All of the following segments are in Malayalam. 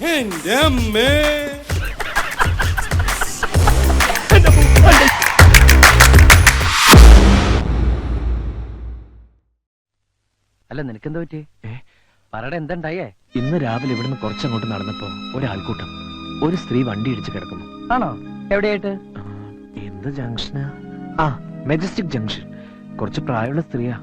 എന്റെ അമ്മേ. അല്ല നിനക്കെന്താ പറ്റി? പറയുടെ എന്തുണ്ടായേ? ഇന്ന് രാവിലെ ഇവിടുന്ന് കുറച്ചങ്ങോട്ട് നടന്നപ്പോ ഒരാൾക്കൂട്ടം, ഒരു സ്ത്രീ വണ്ടി ഇടിച്ച് കിടക്കുന്നു. ആണോ? എവിടെയായിട്ട്? എന്ത് ജംഗ്ഷനാ? ആ, മെജസ്റ്റിക് ജംഗ്ഷൻ. കുറച്ച് പ്രായമുള്ള സ്ത്രീയാ.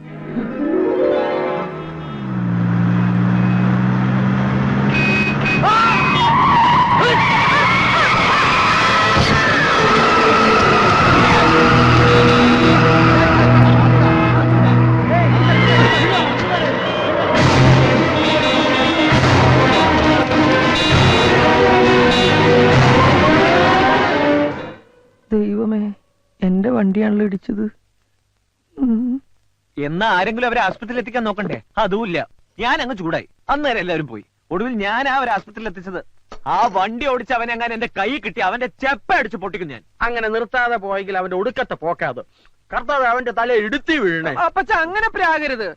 ദൈവമേ, എന്റെ വണ്ടിയാണല്ലോ ഇടിച്ചത്. എന്നാ ആരെങ്കിലും അവരെ ആസ്പത്രിയിൽ എത്തിക്കാൻ നോക്കണ്ടേ? അതുമില്ല. ഞാൻ അങ്ങ് ചൂടായി. അന്നേരം എല്ലാവരും പോയി. ഒടുവിൽ ഞാൻ അവരെ ആസ്പത്രിയിൽ എത്തിച്ചത്. ആ വണ്ടി ഓടിച്ച് അവൻ അങ്ങനെ എന്റെ കൈ കിട്ടി അവന്റെ ചെപ്പ അടിച്ച് പൊട്ടിക്കും ഞാൻ. അങ്ങനെ നിർത്താതെ പോയെങ്കിൽ അവന്റെ ഒടുക്കത്തെ പോക്കാത്. കർത്താവ് അവന്റെ തല ഇടുത്തി വീഴണേ. അപ്പച്ച അങ്ങനെ പ്രാകരുത്.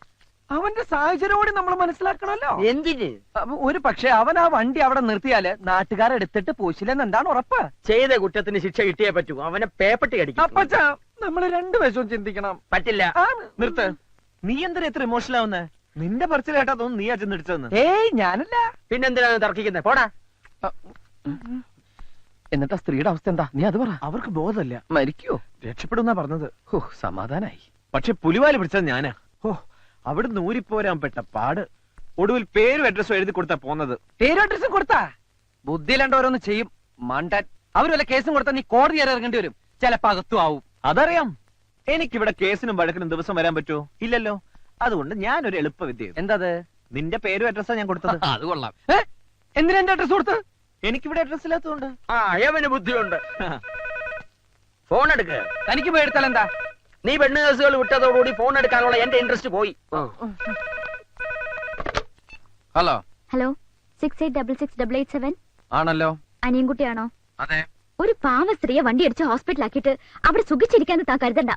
അവന്റെ സാഹചര്യം കൂടി നമ്മൾ മനസ്സിലാക്കണല്ലോ. എന്തിന്? ഒരു പക്ഷെ അവൻ ആ വണ്ടി അവിടെ നിർത്തിയാല് നാട്ടുകാരെടുത്തിട്ട് പോശില്ലെന്ന് എന്താണ് ഉറപ്പ്? ചെയ്ത കുറ്റത്തിന് ശിക്ഷ കിട്ടിയേ പറ്റൂ. അവനെ പേപ്പട്ടി അടിക്കും. അപ്പച്ച നമ്മള് രണ്ടു വശവും ചിന്തിക്കണം. പറ്റില്ല. നിർത്ത്. നീ എന്തിനാ എത്ര ഇമോഷണൽ ആവുന്നേ? നിന്റെ പറച്ചിൽ കേട്ടാ തോന്നുന്നു നീ അച്ഛൻ ഇടിച്ചതെന്ന്. ഏയ് ഞാനല്ല. പിന്നെന്തിനാണ് തർക്കിക്കുന്നത്? പോടാ. എന്നിട്ട് ആ സ്ത്രീയുടെ അവസ്ഥ എന്താ? നീ അത് പറ. അവർക്ക് ബോധമല്ല. മരിക്കോ? രക്ഷപ്പെടുന്നാ പറഞ്ഞത്. സമാധാനായി. പക്ഷെ പുലിവാല് പിടിച്ചത് ഞാനാ. അവിടെ നൂരിപ്പോരാൻ പെട്ട പാട്. ഒടുവിൽ പേരും അഡ്രസ്സും എഴുതി കൊടുത്താ പോന്നത്. പേരും അഡ്രസ്സും കൊടുത്താ? ബുദ്ധിയിലണ്ട ഓരോന്ന് ചെയ്യും മണ്ടൻ. അവര് വല്ല കേസും കൊടുത്താൽ നീ കോടതി വരെ ഇറങ്ങേണ്ടി വരും. ചിലപ്പോ അകത്തും ആവും. അതറിയാം. എനിക്കിവിടെ കേസിനും വഴക്കിനും ദിവസം വരാൻ പറ്റുമോ? ഇല്ലല്ലോ. അതുകൊണ്ട് ഞാനൊരു എളുപ്പ വിദ്യ. എന്താത്? നിന്റെ പേരും അഡ്രസ്സാ ഞാൻ കൊടുത്തത്. അത് കൊള്ളാം. എന്തിനാ എന്റെ അഡ്രസ് കൊടുത്ത്? എനിക്കിവിടെ അഡ്രസ് ഇല്ലാത്തതുകൊണ്ട്. ആ അയവന് ബുദ്ധിയുണ്ട്. ഫോൺ എടുക്ക്. തനിക്ക് പോയി എടുത്താൽ എന്താ? നീ പെണ്ണ് കേസുകൾ വിട്ടതോടുകൂടി ഫോൺ എടുക്കാനുള്ള എന്റെ ഇൻട്രസ്റ്റ് പോയി. ഹലോ ഹലോ 68668887 ആണല്ലോ. അനിയൻകുട്ടിയാണോ? അതെ. ഒരു പാവ സ്ത്രീയെ വണ്ടി അടിച്ച് ഹോസ്പിറ്റലാക്കിയിട്ട് അവിടെ സുഖിച്ചിരിക്കാന്ന് താ കരുതണ്ട.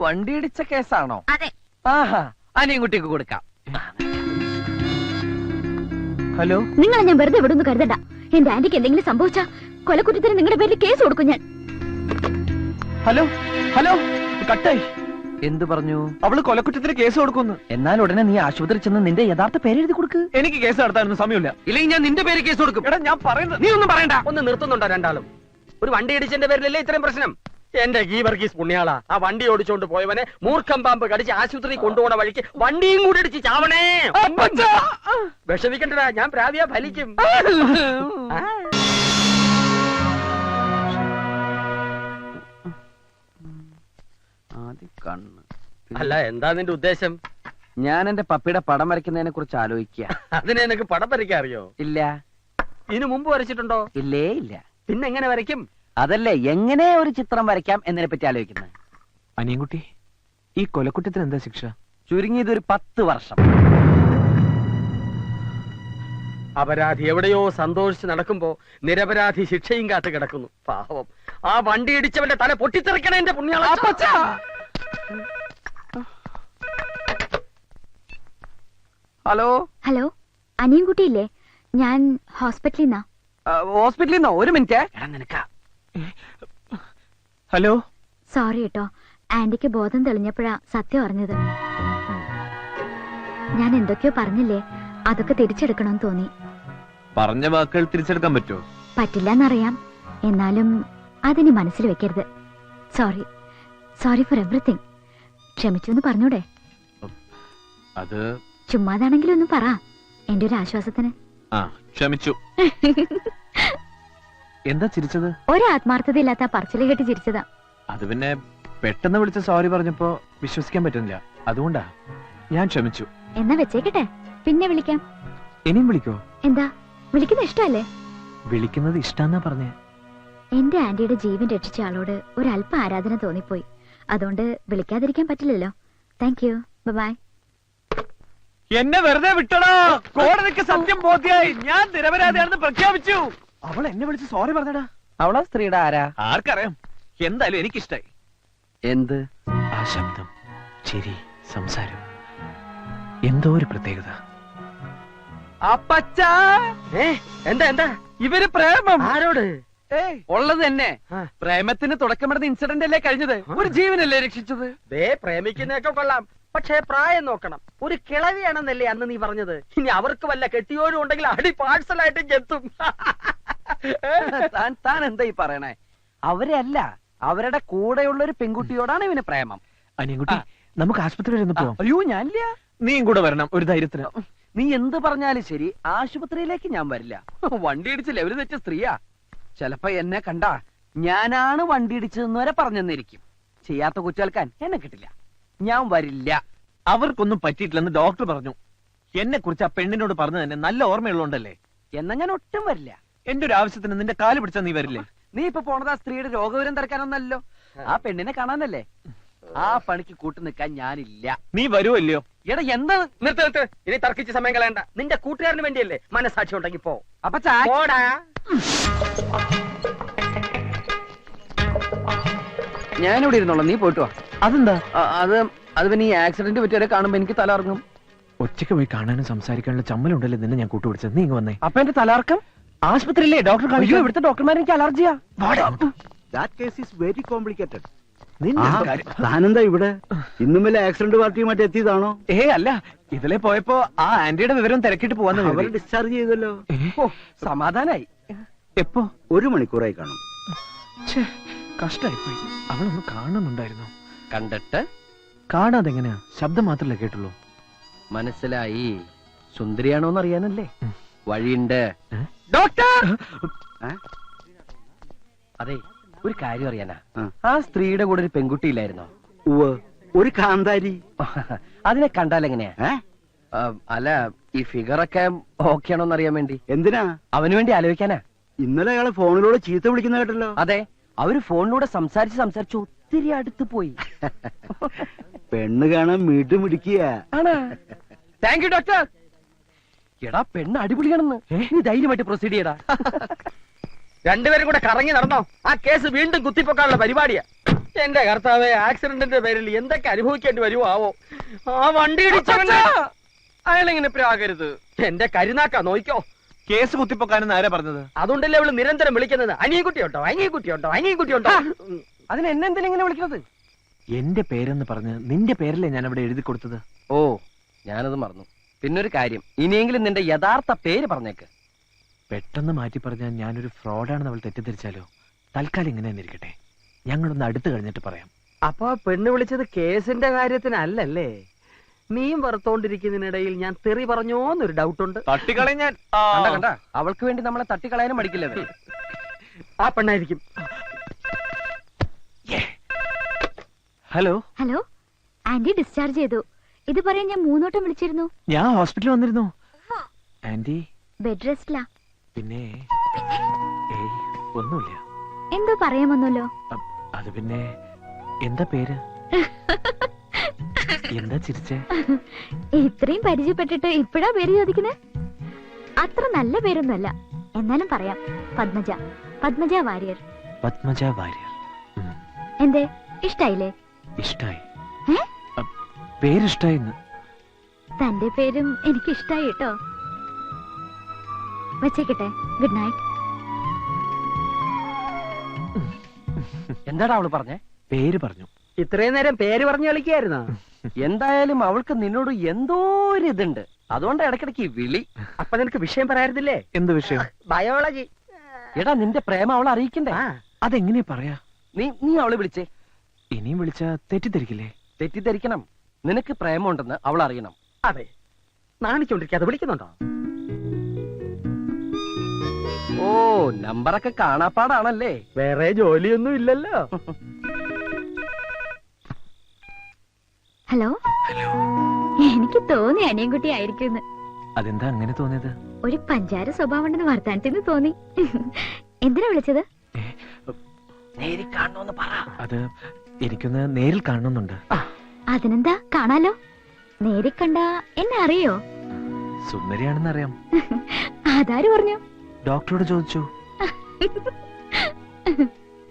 വണ്ടി ഇടിച്ച കേസാണോ? അതെ. ആഹാ, അനിയൻകുട്ടിക്ക് കൊടുക്കാം. ഹലോ, നിങ്ങളെ ഞാൻ വെറുതെ വിടുന്നു കരുതണ്ട. എന്റെ ആന്റിക്ക് എന്തെങ്കിലും സംഭവിച്ചാ കൊലക്കുറ്റത്തിന് നിങ്ങളുടെ പേരിൽ കേസ് കൊടുക്കും ഞാൻ. ഹലോ ഹലോ, കട്ടായി. എന്ത് പറഞ്ഞു? അവള് കൊലക്കുറ്റത്തിന് കേസ് കൊടുക്കുന്നു. എന്നാൽ ഉടനെ നീ ആശുപത്രി ചെന്ന് നിന്റെ യഥാർത്ഥ പേരെഴുതി കൊടുക്ക്. എനിക്ക് കേസ് നടത്താനൊന്നും സമയമില്ല. ഇല്ലെങ്കിൽ ഞാൻ നിന്റെ പേര് കേസ് കൊടുക്കും. എടാ ഞാൻ പറയുന്നത് നീ ഒന്നും പറയണ്ട. ഒന്ന് നിർത്തുന്നുണ്ടോ രണ്ടാളും? ഒരു വണ്ടി ഇടിച്ചതിന്റെ പേരിലല്ലേ ഇത്രയും പ്രശ്നം? എന്റെ ഗീവർഗീസ് പുണ്യാളാ, ആ വണ്ടി ഓടിച്ചോണ്ട് പോയവനെ മൂർഖം പാമ്പ് കടിച്ച് ആശുപത്രി കൊണ്ടുപോണ വഴിക്ക് വണ്ടിയും കൂടി ഇടിച്ച് ചാവണേ. വിഷമിക്കണ്ടടാ, ഞാൻ പ്രാവിയാ ഫലിക്കും. അല്ല, എന്താ നിന്റെ ഉദ്ദേശം? ഞാൻ എന്റെ പപ്പിയുടെ പടം വരയ്ക്കുന്നതിനെ കുറിച്ച് ആലോചിക്കുക. അതിനെ നിനക്ക് പടം വരയ്ക്കാൻ അറിയോ? ഇല്ല. ഇതിനു മുമ്പ് വരച്ചിട്ടുണ്ടോ? ഇല്ലേ ഇല്ല. പിന്നെ എങ്ങനെ വരയ്ക്കും? അതല്ലേ എങ്ങനെ ഒരു ചിത്രം വരയ്ക്കാം എന്നതിനെ പറ്റി ആലോചിക്കുന്നത്. അനിയൻകുട്ടി, ഈ കൊലക്കുറ്റത്തിന് എന്താ ശിക്ഷ? ചുരുങ്ങിയത് ഒരു 10 വർഷം. അപരാധി എവിടെയോ സന്തോഷിച്ച് നടക്കുമ്പോ നിരപരാധി ശിക്ഷയും കാത്ത് കിടക്കുന്നു. പാവം, ആ വണ്ടി ഇടിച്ചവന്റെ തല പൊട്ടിത്തെറിക്കണ എന്റെ പുണ്യാള. Hello hello, അനിയൻകുട്ടിയില്ലേ? ഞാൻ ഹോസ്പിറ്റലിൽ നിന്നാ. ഹോസ്പിറ്റലിൽ നിന്നോ? ഒരു മിനിറ്റ്. ഹലോ. സോറി കേട്ടോ, ആന്റിക്ക് ബോധം തെളിഞ്ഞപ്പോഴാ സത്യം അറിഞ്ഞത്. ഞാൻ എന്തൊക്കെയോ പറഞ്ഞില്ലേ, അതൊക്കെ തിരിച്ചെടുക്കണമെന്ന് തോന്നി. പറഞ്ഞ വാക്കുകൾ തിരിച്ചെടുക്കാൻ പറ്റുമോ? പറ്റില്ലെന്നറിയാം, എന്നാലും അതിനി മനസ്സിൽ വെക്കരുത്. Sorry, sorry four everything. ക്ഷമിച്ചു എന്ന് പറഞ്ഞൂടെ? അത് ചുമ്മാതാണെങ്കിലും ഒന്ന് പറ, എന്റെ ഒരു ആശ്വാസത്തിന്. ക്ഷമിച്ചു. എന്താ ചിരിച്ചത്? ഒരു ആത്മാർത്ഥതയില്ലാത്ത പറച്ചില് കേട്ട് ചിരിച്ചതാ. അത് പിന്നെ പെട്ടെന്ന് വിളിച്ച സോറി പറഞ്ഞപ്പോ വിശ്വസിക്കാൻ പറ്റുന്നില്ല, അതുകൊണ്ടാ. ഞാൻ ക്ഷമിച്ചു. എന്നാ വെച്ചേക്കട്ടെ, പിന്നെ വിളിക്കാം. ഇനിയും വിളിക്കോ? എന്താ, വിളിക്കുന്ന ഇഷ്ടല്ലേ? വിളിക്കുന്നത് ഇഷ്ടാന്നാ പറഞ്ഞേ. എന്റെ ആന്റിയുടെ ജീവൻ രക്ഷിച്ച ആളോട് ഒരല്പ ആരാധന തോന്നിപ്പോയി. അതുകൊണ്ട് വിളിക്കാതിരിക്കാൻ പറ്റില്ലല്ലോ. Thank you, bye. എന്നെ വെറുതെ വിട്ടടാ. കോടതിക്ക് സത്യം ബോധ്യായി. ഞാൻ നിരപരാധിയാണെന്ന് പ്രഖ്യാപിച്ചു. അവൾ എന്നെ വിളിച്ച് സോറി പറഞ്ഞടാ. അവളാ സ്ത്രീയുടെ ആരാ? ആർക്കറിയാം. എന്തായാലും എനിക്കിഷ്ടായി. എന്ത്? ആ ശബ്ദം, ചിരി, സംസാരം, എന്തോ ഒരു പ്രത്യേകത. അപ്പച്ചാ, എന്താ എന്താ ഇവര് പ്രേമം ആരോട്? ഉള്ളത് തന്നെ. ആ. പ്രേമത്തിന് തുടക്കമിടുന്ന ഇൻസിഡന്റ് അല്ലേ കഴിഞ്ഞത്? ഒരു ജീവനല്ലേ രക്ഷിച്ചത്? ദേ പ്രേമിക്കുന്നതൊക്കെ കൊള്ളാം, പക്ഷേ പ്രായം നോക്കണം. ഒരു കിളവിയാണെന്നല്ലേ അന്ന് നീ പറഞ്ഞത്? ഇനി അവർക്ക് വല്ല കെട്ടിയോരും ഉണ്ടെങ്കിൽ അടി പാഴ്സലായിട്ട് എത്തും. താൻ എന്താ ഈ പറയണേ? അവരെ അല്ല, അവരുടെ കൂടെയുള്ള ഒരു പെൺകുട്ടിയോടാണ് ഇവന് പ്രേമം. അനിയൻകുട്ടി, നമുക്ക് ആശുപത്രി വരെ ഒന്ന് പോവാം. അയ്യോ ഞാനില്ല. നീയും കൂടെ വരണം ഒരു ധൈര്യത്തിന്. നീ എന്ത് പറഞ്ഞാലും ശരി, ആശുപത്രിയിലേക്ക് ഞാൻ വരില്ല. വണ്ടി ഇടിച്ച് ലെവല് തെറ്റ സ്ത്രീയാ. ചിലപ്പോ എന്നെ കണ്ടാ ഞാനാണ് വണ്ടി ഇടിച്ചതെന്ന് വരെ പറഞ്ഞെന്നിരിക്കും. ചെയ്യാത്ത കുറ്റേൽക്കാൻ എന്നെ കിട്ടില്ല. ഞാൻ വരില്ല. അവർക്കൊന്നും പറ്റിയിട്ടില്ലെന്ന് ഡോക്ടർ പറഞ്ഞു. എന്നെ കുറിച്ച് ആ പെണ്ണിനോട് പറഞ്ഞു തന്നെ നല്ല ഓർമ്മയുള്ളതുകൊണ്ടല്ലേ. എന്നാ ഞാൻ ഒട്ടും വരില്ല. എന്റെ ഒരു ആവശ്യത്തിന് നിന്റെ കാല് പിടിച്ചാ നീ വരില്ലേ? നീ ഇപ്പൊ പോണത് ആ സ്ത്രീയുടെ രോഗവിവരം തിരക്കാനൊന്നല്ലോ, ആ പെണ്ണിനെ കാണാനല്ലേ. ആ പണിക്ക് കൂട്ടു നിൽക്കാൻ ഞാനില്ല. നീ വരുമല്ലയോ? എടാ എന്താ? നിർത്ത് നിർത്ത്, ഇനി തർക്കിച്ച് സമയം കളയണ്ട. നിന്റെ കൂട്ടുകാരന് വേണ്ടിയല്ലേ, മനസാക്ഷി ഉണ്ടെങ്കിൽ പോ. അപ്പൊ പോടാ. ഞാനിവിടെ ഇരുന്നോളാം, നീ പോയിട്ട് വാ. അതെന്താ? അത് പിന്നെ ഈ ആക്സിഡന്റ് പറ്റിയവരെ കാണുമ്പോ എനിക്ക് തലർങ്ങും. ഒറ്റയ്ക്ക് പോയി കാണാനും സംസാരിക്കാനുള്ള ചമ്മലുണ്ടല്ലേ നിന്നെ ഞാൻ കൂട്ടുപിടിച്ചത്. നീ ഇങ്ങ് വന്നേ. അപ്പൊ എന്റെ തലർക്കം ആശുപത്രിയില്ലേ ഡോക്ടർ അയ്യോ, കാണിക്കോ? ഇവിടുത്തെ ഡോക്ടർമാർ എനിക്ക് അലർജിയാ. That case is very complicated. നിന്നെ ആ, കാര്യം- താനെന്താ ഇവിടെ? ഇന്നും വല്ല ആക്സിഡന്റ് പാർട്ടിയുമായിട്ട് എത്തിയതാണോ? അല്ല, ഇതിലെ പോയപ്പോ ആ ആന്റിയുടെ വിവരം തിരക്കിട്ട് പോവാന്ന് അവർ കരുതി. ഡിസ്ചാർജ് ചെയ്തല്ലോ. ഓ, സമാധാനായി. എപ്പോ? 1 മണിക്കൂറായി കാണും. കഷ്ടായിപ്പോയി. അവളൊന്ന് കാണുന്നുണ്ടായിരുന്നു. കണ്ടിട്ട് കാണാതെ എങ്ങനെയാ? ശബ്ദം മാത്രമല്ലേ കേട്ടുള്ളൂ. മനസ്സിലായി. സുന്ദരിയാണോന്ന് അറിയാനല്ലേ. ഉം. വഴിയുണ്ട്. ഏ? ഡോക്ടർ, ഏ? അതെ, ഒരു കാര്യം അറിയാനാ. ആ. ആ സ്ത്രീയുടെ കൂടെ ഒരു പെൺകുട്ടി ഇല്ലായിരുന്നോ? ഉവ്വ്, ഒരു കാന്താരി. അതിനെ കണ്ടാൽ എങ്ങനെയാ? ഏ? അല്ല, ഈ ഫിഗറൊക്കെ ഓക്കെ ആണോന്ന് അറിയാൻ വേണ്ടി. എന്തിനാ? അവന് വേണ്ടി ആലോചിക്കാനാ. ഇന്നലെ അയാളെ ഫോണിലൂടെ ചീത്ത വിളിക്കുന്ന കേട്ടല്ലോ. അതെ, അവര് ഫോണിലൂടെ സംസാരിച്ച് ഒത്തിരി അടുത്ത് പോയി. പെണ്ണ് കാണാൻ മിടിക്കുക. ആണോ? Thank you doctor. എടാ, പെണ്ണ് അടിപൊളിയാണെന്ന്. നീ ധൈര്യമായിട്ട് പ്രൊസീഡ് ചെയ്യടാ. രണ്ടുപേരും കൂടെ കറങ്ങി നടന്നോ? ആ കേസ് വീണ്ടും കുത്തിപ്പൊക്കാനുള്ള പരിപാടിയാ. എന്റെ കർത്താവേ, ആക്സിഡന്റിന്റെ പേരിൽ എന്തൊക്കെ അനുഭവിക്കേണ്ടി വരുമോ ആവോ. ആ വണ്ടി ഇടിച്ചവന്റെ അയാളെങ്ങനെ പ്രാകരുത്. എന്റെ കരുനാക്കാ, നോയിക്കോ. കേസ് കുത്തിപ്പൊക്കാനെന്ന് ആരാ പറഞ്ഞത്? അതുകൊണ്ടല്ലേ അവള് നിരന്തരം വിളിക്കുന്നത്, അനിയൻകുട്ടിയുണ്ടോ അനിയൻകുട്ടിയുണ്ടോ അനിയൻകുട്ടിയുണ്ടോ. അതിന് എന്നെന്തിനാ ഇങ്ങനെ വിളിക്കുന്നത്? എന്റെ പേരെന്ന് പറഞ്ഞ് നിന്റെ പേരല്ലേ ഞാൻ അവിടെ എഴുതി കൊടുത്തത്. ഓ, ഞാനത് മറന്നു. പിന്നൊരു കാര്യം, ഇനിയെങ്കിലും നിന്റെ യഥാർത്ഥ പേര് പറഞ്ഞേക്ക്. പെട്ടെന്ന് മാറ്റി പറഞ്ഞാൽ ഞാനൊരു ഫ്രോഡാണെന്ന് അവൾ തെറ്റിദ്ധരിച്ചാലോ? തൽക്കാലം ഇങ്ങനെ തന്നെ ഇരിക്കട്ടെ. ഞങ്ങളൊന്ന് അടുത്ത് കഴിഞ്ഞിട്ട് പറയാം. അപ്പൊ പെണ്ണ് വിളിച്ചത് കേസിന്റെ കാര്യത്തിനല്ലല്ലേ? നീയും വറുത്തോണ്ടിരിക്കുന്നതിനിടയിൽ ഞാൻ തെറി പറഞ്ഞോന്നൊരു ഡൗട്ടുണ്ട്. തട്ടിക്കളയും ഞാൻ. കണ്ട, അവൾക്ക് വേണ്ടി നമ്മളെ തട്ടിക്കളയാനും മടിക്കില്ല അവര്. ആ പെണ്ണായിരിക്കും. ഹലോ. ഹലോ, ആന്റി ഡിസ്ചാർജ് ചെയ്തു. ഇത് പറയാൻ ഞാൻ 3 വട്ടം വിളിച്ചിരുന്നു. ഞാൻ ഹോസ്പിറ്റലിൽ വന്നിരുന്നു. ആന്റി ബെഡ് റെസ്റ്റിലാ. പിന്നെ ഏയ് ഒന്നുമില്ല. എന്തോ പറയാമെന്നല്ലോ. അത് പിന്നെ എന്താ പേര്? എന്താ ചിരിച്ചേ? ഇത്രയും പരിചയപ്പെട്ടിട്ട് ഇപ്പഴാ പേര് ചോദിക്കുന്നത്? അത്ര നല്ല പേരൊന്നുമല്ല, എന്നാലും പറയാം. പത്മജ വാര്യർ. പത്മജ വാര്യർ. എന്തേ, ഇഷ്ടായില്ലേ? ഇഷ്ടായി. ഏ? പേരിഷ്ടായിന്ന്. തന്റെ പേരും എനിക്ക് ഇഷ്ടായി കേട്ടോ. വെച്ചേക്കട്ടെ. Good night. എന്താടാ അവള് പറഞ്ഞേ? പേര് പറഞ്ഞു. ഇത്രയും നേരം പേര് പറഞ്ഞു കളിക്കായിരുന്നോ? എന്തായാലും അവൾക്ക് നിന്നോട് എന്തോ ഒരു ഇതുണ്ട്. അതുകൊണ്ട് ഇടയ്ക്കിടയ്ക്ക് ഈ വിളി. അപ്പൊ നിനക്ക് വിഷയം പറയാറില്ലേ? എന്ത് വിഷയം? ബയോളജി. എടാ, നിന്റെ പ്രേമം അവളെ അറിയിക്കണ്ടേ? അതെങ്ങനെയാ പറയാ? നീ അവളെ വിളിച്ചേ. ഇനിയും വിളിച്ചാ തെറ്റിദ്ധരിക്കില്ലേ? തെറ്റിദ്ധരിക്കണം. നിനക്ക് പ്രേമമുണ്ടെന്ന് അവൾ അറിയണം. അതെ, നാണിച്ചോണ്ടിരിക്കാതെ വിളിക്കുന്നുണ്ടോ? ഓ, നമ്പറൊക്കെ കാണാപ്പാടാണല്ലേ. വേറെ ജോലിയൊന്നും ഇല്ലല്ലോ. ഹലോ. എനിക്ക് തോന്നി അനിയൻകുട്ടി ആയിരിക്കും. അതെന്താ അങ്ങനെ തോന്നിയത്? ഒരു പഞ്ചാര സ്വഭാവം ഉണ്ടെന്ന് വർത്താനത്തിന് തോന്നി. എന്തിനാ വിളിച്ചത്? നേരി കാണണോന്ന് പറ. അത് എനിക്കൊന്ന് നേരിൽ കാണണമെന്നുണ്ട്. അതിനെന്താ, കാണാലോ. നേരി കണ്ട എന്നെ അറിയോ? സുന്ദരിയാണെന്ന് അറിയാം. അതാര് പറഞ്ഞു? ഡോക്ടറോട് ചോദിച്ചു.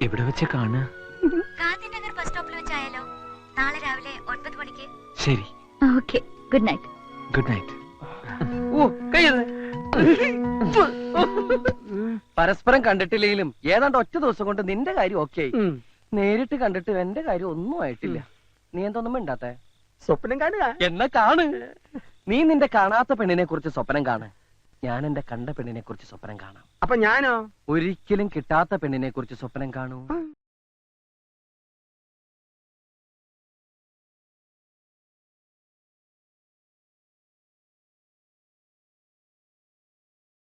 എവിടെ വെച്ച കാണുക? ഗാന്ധിനഗർ ബസ് സ്റ്റോപ്പിൽ വെച്ചായാലോ? നാളെ രാവിലെ 9 മണിക്ക്. ശരി. Okay, good night. Good night. ഓ, കയ്യത് പരസ്പരം കണ്ടിട്ടില്ലെങ്കിലും ഏതാണ്ട് ഒറ്റ ദിവസം കൊണ്ട് നിന്റെ കാര്യം ഓക്കെ ആയി. നേരിട്ട് കണ്ടിട്ട് എന്റെ കാര്യം ഒന്നും ആയിട്ടില്ല. നീ എന്തൊന്നും മിണ്ടാത്തെ? സ്വപ്നം കാണുക. എന്നാ കാണ്. നീ നിന്റെ കാണാത്ത പെണ്ണിനെ കുറിച്ച് സ്വപ്നം കാണ്. ഞാൻ എന്റെ കണ്ട പെണ്ണിനെ കുറിച്ച് സ്വപ്നം കാണാം. അപ്പൊ ഞാനോ? ഒരിക്കലും കിട്ടാത്ത പെണ്ണിനെ കുറിച്ച് സ്വപ്നം കാണൂ.